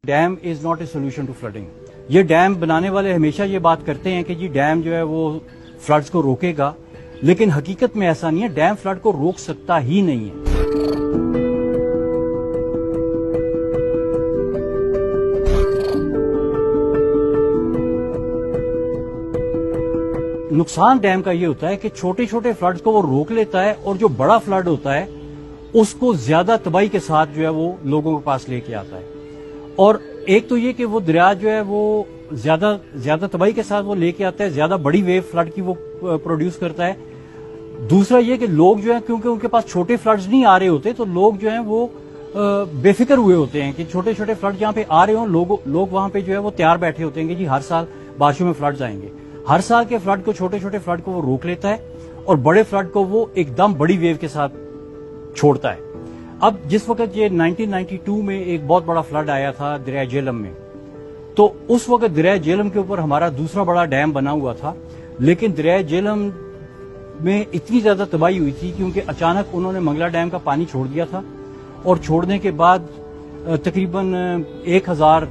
Dam is not a solution to flooding. یہ dam بنانے والے ہمیشہ یہ بات کرتے ہیں کہ جی ڈیم جو ہے وہ فلڈز کو روکے گا، لیکن حقیقت میں ایسا نہیں ہے. ڈیم فلڈ کو روک سکتا ہی نہیں ہے. نقصان ڈیم کا یہ ہوتا ہے کہ چھوٹے چھوٹے فلڈز کو وہ روک لیتا ہے، اور جو بڑا فلڈ ہوتا ہے اس کو زیادہ تباہی کے ساتھ جو ہے وہ لوگوں کے پاس لے کے آتا ہے. اور ایک تو یہ کہ وہ دریا جو ہے وہ زیادہ تباہی کے ساتھ وہ لے کے آتا ہے، زیادہ بڑی ویو فلڈ کی وہ پروڈیوس کرتا ہے. دوسرا یہ کہ لوگ جو ہیں کیونکہ ان کے پاس چھوٹے فلڈز نہیں آ رہے ہوتے، تو لوگ جو ہیں وہ بے فکر ہوئے ہوتے ہیں کہ چھوٹے چھوٹے فلڈ جہاں پہ آ رہے ہوں، لوگ وہاں پہ جو ہے وہ تیار بیٹھے ہوتے ہیں کہ جی ہر سال بارشوں میں فلڈز آئیں گے. ہر سال کے فلڈ کو، چھوٹے چھوٹے فلڈ کو وہ روک لیتا ہے، اور بڑے فلڈ کو وہ ایک دم بڑی ویو کے ساتھ چھوڑتا ہے. اب جس وقت یہ 1992 میں ایک بہت بڑا فلڈ آیا تھا دریا جہلم میں، تو اس وقت دریا جہلم کے اوپر ہمارا دوسرا بڑا ڈیم بنا ہوا تھا. لیکن دریا جہلم میں اتنی زیادہ تباہی ہوئی تھی کیونکہ اچانک انہوں نے منگلا ڈیم کا پانی چھوڑ دیا تھا، اور چھوڑنے کے بعد تقریباً 1000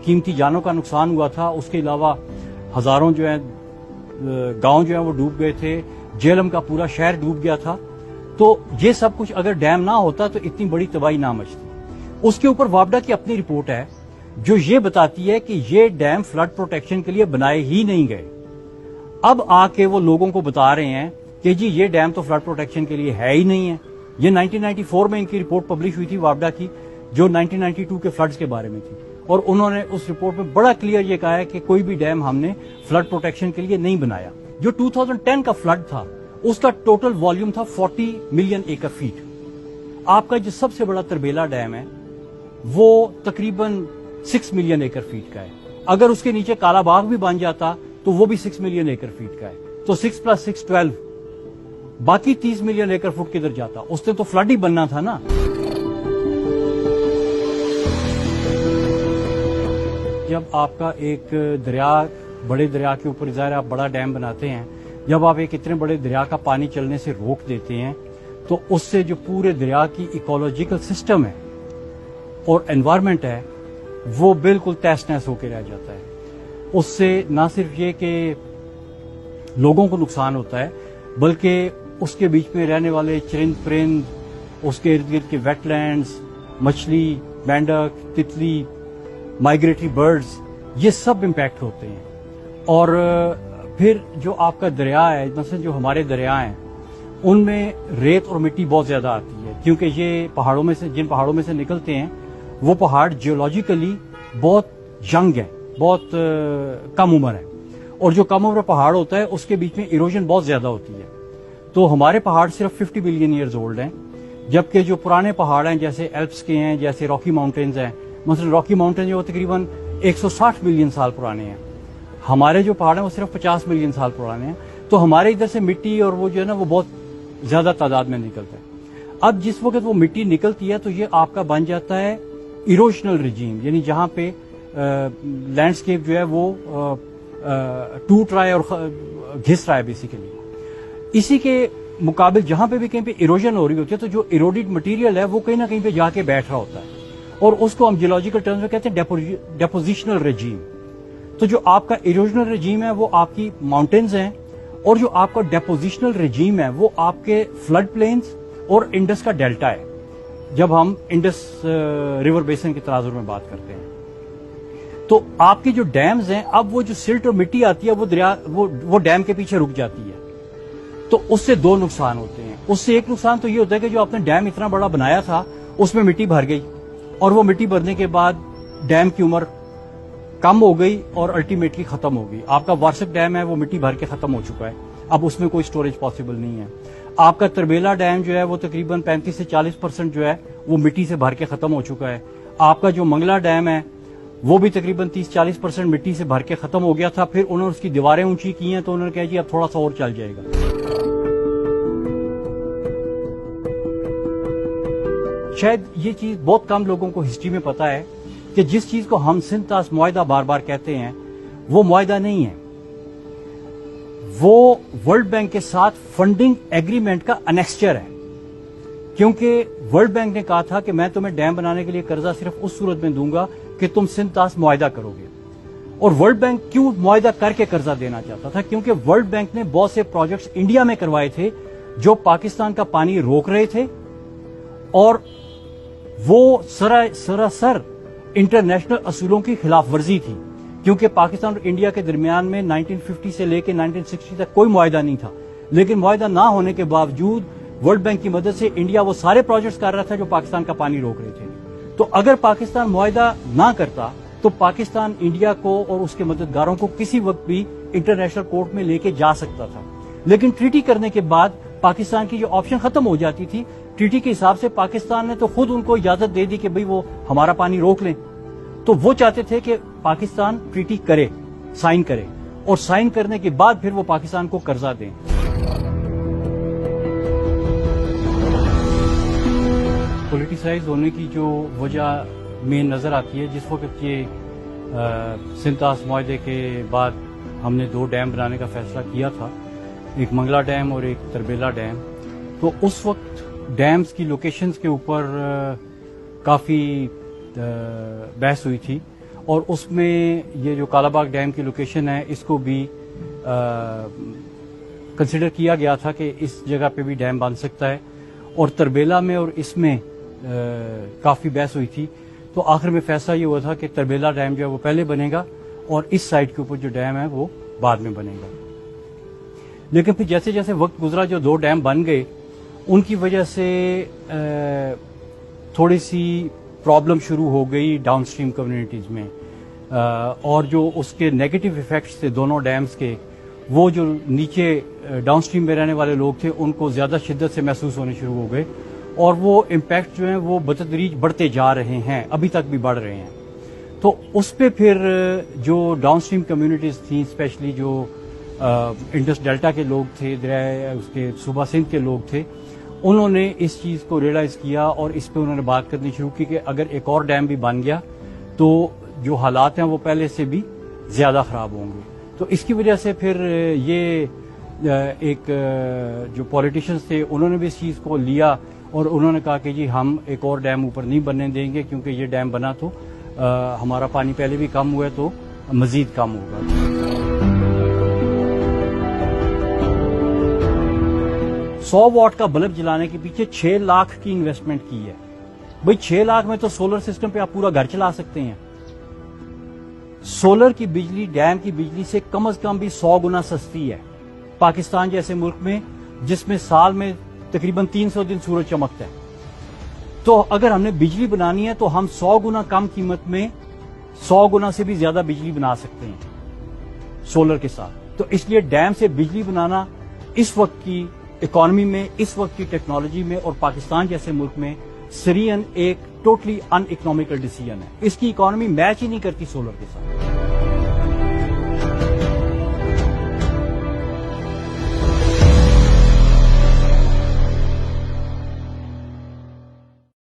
قیمتی جانوں کا نقصان ہوا تھا. اس کے علاوہ ہزاروں جو ہیں گاؤں جو ہیں وہ ڈوب گئے تھے. جہلم کا پورا شہر ڈوب گیا تھا. تو یہ سب کچھ اگر ڈیم نہ ہوتا تو اتنی بڑی تباہی نہ مچتی. اس کے اوپر وابڈا کی اپنی رپورٹ ہے جو یہ بتاتی ہے کہ یہ ڈیم فلڈ پروٹیکشن کے لیے بنائے ہی نہیں گئے. اب آ کے وہ لوگوں کو بتا رہے ہیں کہ جی یہ ڈیم تو فلڈ پروٹیکشن کے لیے ہے ہی نہیں ہے. یہ 1994 میں ان کی رپورٹ پبلش ہوئی تھی وابڈا کی، جو 1992 کے فلڈز کے بارے میں تھی. اور انہوں نے اس رپورٹ میں بڑا کلیئر یہ کہا ہے کہ کوئی بھی ڈیم ہم نے فلڈ پروٹیکشن کے لیے نہیں بنایا. جو 2010 کا فلڈ تھا اس کا ٹوٹل والیوم تھا 40 ملین ایکر فیٹ. آپ کا جو سب سے بڑا تربیلا ڈیم ہے وہ تقریباً 6 ملین ایکر فیٹ کا ہے. اگر اس کے نیچے کالا باغ بھی بن جاتا تو وہ بھی 6 ملین ایکر فیٹ کا ہے. تو 6 + 6 12، باقی 30 ملین ایکر فٹ کدھر جاتا؟ اس نے تو فلڈ ہی بننا تھا نا. جب آپ کا ایک دریا، بڑے دریا کے اوپر ظاہر آپ بڑا ڈیم بناتے ہیں، جب آپ ایک اتنے بڑے دریا کا پانی چلنے سے روک دیتے ہیں تو اس سے جو پورے دریا کی ایکولوجیکل سسٹم ہے اور انوائرمنٹ ہے وہ بالکل تہس نہس ہو کے رہ جاتا ہے. اس سے نہ صرف یہ کہ لوگوں کو نقصان ہوتا ہے، بلکہ اس کے بیچ میں رہنے والے چرند پرند، اس کے ارد گرد کے ویٹ لینڈز، مچھلی، مینڈک، تتلی، مائگریٹری برڈز، یہ سب امپیکٹ ہوتے ہیں. اور پھر جو آپ کا دریا ہے، مثلا جو ہمارے دریا ہیں ان میں ریت اور مٹی بہت زیادہ آتی ہے، کیونکہ یہ پہاڑوں میں سے، جن پہاڑوں میں سے نکلتے ہیں وہ پہاڑ جیولوجیکلی بہت ینگ ہیں، بہت کم عمر ہیں. اور جو کم عمر پہاڑ ہوتا ہے اس کے بیچ میں ایروژن بہت زیادہ ہوتی ہے. تو ہمارے پہاڑ صرف 50 بلین ایئرز اولڈ ہیں، جبکہ جو پرانے پہاڑ ہیں جیسے ایلپس کے ہیں، جیسے راکی ماؤنٹینز ہیں، مثلا راکی ماؤنٹین جو تقریباً 160 ملین سال پرانے ہیں. ہمارے جو پہاڑ ہیں وہ صرف 50 ملین سال پرانے ہیں. تو ہمارے ادھر سے مٹی اور وہ جو ہے نا وہ بہت زیادہ تعداد میں نکلتا ہے. اب جس وقت وہ مٹی نکلتی ہے تو یہ آپ کا بن جاتا ہے ایروشنل ریجیم، یعنی جہاں پہ لینڈسکیپ جو ہے وہ ٹوٹ رہا ہے اور گھس رہا ہے بیسیکلی. اسی کے مقابل جہاں پہ بھی کہیں پہ ایروژن ہو رہی ہوتی ہے تو جو ایروڈیڈ مٹیریل ہے وہ کہیں نہ کہیں پہ جا کے بیٹھ رہا ہوتا ہے، اور اس کو ہم جیولوجیکل ٹرمز میں کہتے ہیں ڈیپوزیشنل ریجیم. تو جو آپ کا ایروژنل ریجیم ہے وہ آپ کی ماؤنٹینز ہیں، اور جو آپ کا ڈیپوزیشنل ریجیم ہے وہ آپ کے فلڈ پلینز اور انڈس کا ڈیلٹا ہے، جب ہم انڈس ریور بیسن کے تناظر میں بات کرتے ہیں. تو آپ کے جو ڈیمز ہیں، اب وہ جو سلٹ اور مٹی آتی ہے وہ دریا وہ ڈیم کے پیچھے رک جاتی ہے. تو اس سے دو نقصان ہوتے ہیں. اس سے ایک نقصان تو یہ ہوتا ہے کہ جو آپ نے ڈیم اتنا بڑا بنایا تھا اس میں مٹی بھر گئی، اور وہ مٹی بھرنے کے بعد ڈیم کی عمر کم ہو گئی اور الٹیمیٹلی ختم ہو گئی. آپ کا وارسک ڈیم ہے وہ مٹی بھر کے ختم ہو چکا ہے، اب اس میں کوئی سٹوریج پاسبل نہیں ہے. آپ کا تربیلا ڈیم جو ہے وہ تقریباً 35 سے 40% جو ہے وہ مٹی سے بھر کے ختم ہو چکا ہے. آپ کا جو منگلا ڈیم ہے وہ بھی تقریباً 30-40% مٹی سے بھر کے ختم ہو گیا تھا. پھر انہوں نے اس کی دیواریں اونچی کی ہیں تو انہوں نے کہا جی اب تھوڑا سا اور چل جائے گا. شاید یہ چیز بہت کم لوگوں کو ہسٹری میں پتا ہے کہ جس چیز کو ہم سنتاس معاہدہ بار بار کہتے ہیں وہ معاہدہ نہیں ہے، وہ ورلڈ بینک کے ساتھ فنڈنگ ایگریمنٹ کا انیکسچر ہے. کیونکہ ورلڈ بینک نے کہا تھا کہ میں تمہیں ڈیم بنانے کے لیے قرضہ صرف اس صورت میں دوں گا کہ تم سندھ طاس معاہدہ کرو گے. اور ورلڈ بینک کیوں معاہدہ کر کے قرضہ دینا چاہتا تھا؟ کیونکہ ورلڈ بینک نے بہت سے پروجیکٹس انڈیا میں کروائے تھے جو پاکستان کا پانی روک رہے تھے, اور وہ سراسر انٹرنیشنل اصولوں کی خلاف ورزی تھی, کیونکہ پاکستان اور انڈیا کے درمیان میں 1950 سے لے کے 1960 تک کوئی معاہدہ نہیں تھا. لیکن معاہدہ نہ ہونے کے باوجود ورلڈ بینک کی مدد سے انڈیا وہ سارے پروجیکٹس کر رہا تھا جو پاکستان کا پانی روک رہے تھے. تو اگر پاکستان معاہدہ نہ کرتا تو پاکستان انڈیا کو اور اس کے مددگاروں کو کسی وقت بھی انٹرنیشنل کورٹ میں لے کے جا سکتا تھا. لیکن ٹریٹی کرنے کے بعد پاکستان کی جو آپشن ختم ہو جاتی تھی, ٹریٹی کے حساب سے پاکستان نے تو خود ان کو اجازت دے دی کہ بھئی وہ ہمارا پانی روک لیں. تو وہ چاہتے تھے کہ پاکستان ٹریٹی کرے, سائن کرے, اور سائن کرنے کے بعد پھر وہ پاکستان کو قرضہ دیں. پولیٹیسائز ہونے کی جو وجہ مین نظر آتی ہے, جس وقت یہ سندھ طاس معاہدے کے بعد ہم نے 2 ڈیم بنانے کا فیصلہ کیا تھا, ایک منگلا ڈیم اور ایک تربیلا ڈیم. تو اس وقت ڈیمز کی لوکیشنز کے اوپر کافی بحث ہوئی تھی, اور اس میں یہ جو کالا باغ ڈیم کی لوکیشن ہے اس کو بھی کنسیڈر کیا گیا تھا کہ اس جگہ پہ بھی ڈیم بن سکتا ہے. اور تربیلا میں اور اس میں کافی بحث ہوئی تھی. تو آخر میں فیصلہ یہ ہوا تھا کہ تربیلا ڈیم جو ہے وہ پہلے بنے گا اور اس سائٹ کے اوپر جو ڈیم ہے وہ بعد میں بنے گا. لیکن پھر جیسے جیسے وقت گزرا جو 2 ڈیم بن گئے ان کی وجہ سے تھوڑی سی پرابلم شروع ہو گئی ڈاؤن اسٹریم کمیونٹیز میں, اور جو اس کے نیگیٹو ایفیکٹس تھے دونوں ڈیمز کے, وہ جو نیچے ڈاؤن اسٹریم میں رہنے والے لوگ تھے ان کو زیادہ شدت سے محسوس ہونے شروع ہو گئے, اور وہ امپیکٹ جو ہیں وہ بتدریج بڑھتے جا رہے ہیں, ابھی تک بھی بڑھ رہے ہیں. تو اس پہ پھر جو ڈاؤن اسٹریم کمیونٹیز تھیں, اسپیشلی جو انڈس ڈیلٹا کے لوگ تھے, دریائے اس کے صوبہ سندھ کے لوگ تھے, انہوں نے اس چیز کو ریئلائز کیا اور اس پہ انہوں نے بات کرنی شروع کی کہ اگر ایک اور ڈیم بھی بن گیا تو جو حالات ہیں وہ پہلے سے بھی زیادہ خراب ہوں گے. تو اس کی وجہ سے پھر یہ ایک جو پولیٹیشنز تھے انہوں نے بھی اس چیز کو لیا, اور انہوں نے کہا کہ جی ہم ایک اور ڈیم اوپر نہیں بننے دیں گے, کیونکہ یہ ڈیم بنا تو ہمارا پانی پہلے بھی کم ہوا ہے تو مزید کم ہوگا. 100 واٹ کا بلب جلانے کے پیچھے 6 لاکھ کی انویسٹمنٹ کی ہے. بھئی 6 لاکھ میں تو سولر سسٹم پہ آپ پورا گھر چلا سکتے ہیں. سولر کی بجلی ڈیم کی بجلی سے کم از کم بھی 100 گنا سستی ہے. پاکستان جیسے ملک میں جس میں سال میں تقریباً 300 دن سورج چمکتا ہے, تو اگر ہم نے بجلی بنانی ہے تو ہم 100 گنا کم قیمت میں 100 گنا سے بھی زیادہ بجلی بنا سکتے ہیں سولر کے ساتھ. تو اس لیے ڈیم سے بجلی بنانا اس وقت کی اکانومی میں, اس وقت کی ٹیکنالوجی میں اور پاکستان جیسے ملک میں سرین ایک ٹوٹلی ان اکنامیکل ڈیسیژن ہے. اس کی اکانومی میچ ہی نہیں کرتی سولر کے ساتھ.